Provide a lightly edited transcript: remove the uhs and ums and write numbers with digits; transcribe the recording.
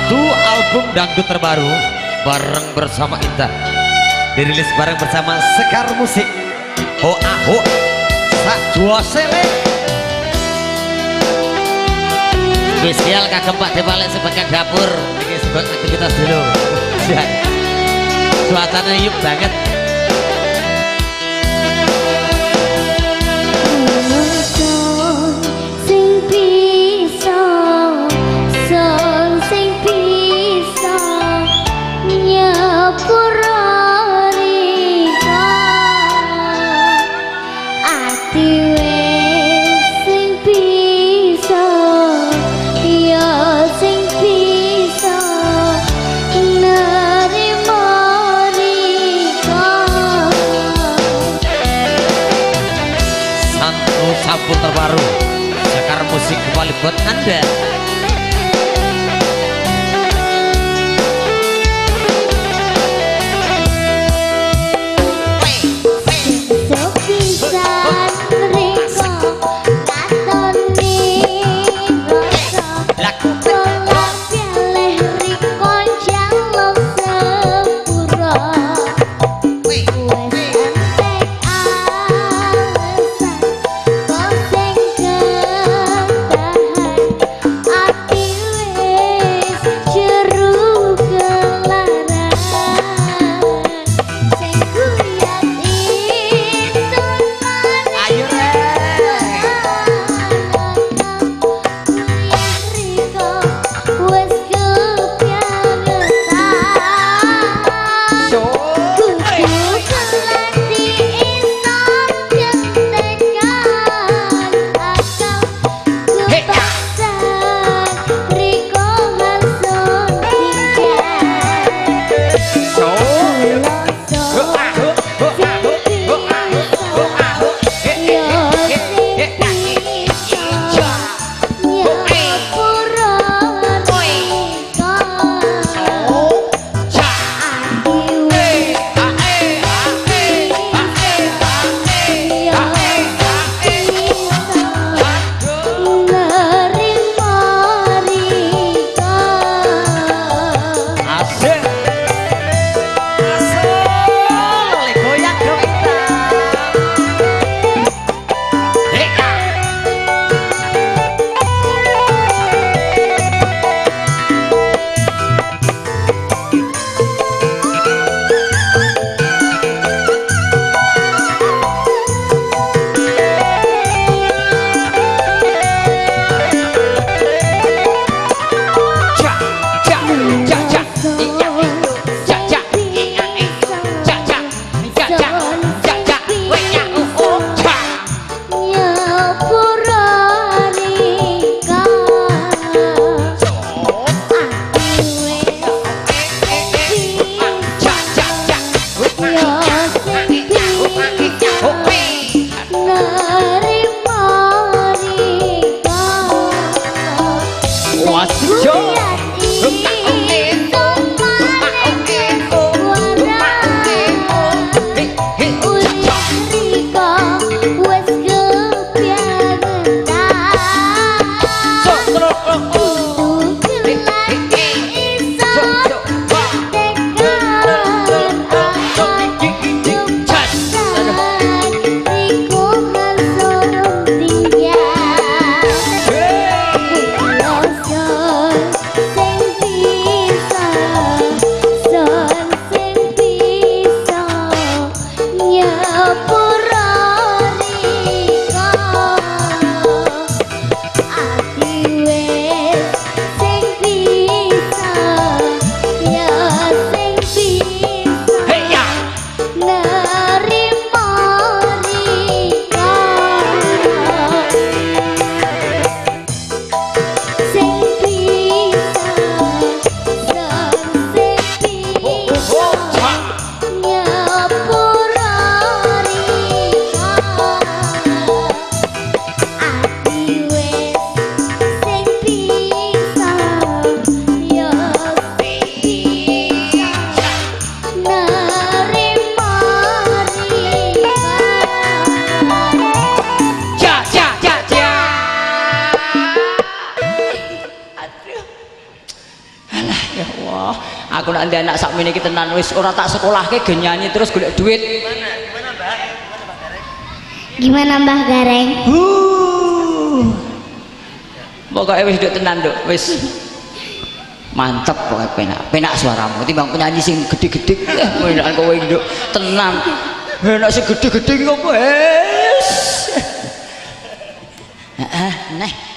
satu album dangdut terbaru bareng bersama Indah, dirilis bareng bersama Sekar Musik. Hoa ho sak dua sele spesial kagem Pak Depalek sebagai dapur. Ini sebagai aktivitas dulu. Suasana yuk banget. Album terbaru Sekar Musik kembali buat Anda. aku nak ndek anak sakmene iki tenan wis ora tak sekolahke ge nyanyi terus golek duit. Gimana Mbah Gareng? Pokoknya wis nduk tenan nduk, wis mantep pokoknya penak suaramu timbang penyanyi sing gede-gede enak kowe nduk tenang enak sing gede-gede iki kok wis heeh neh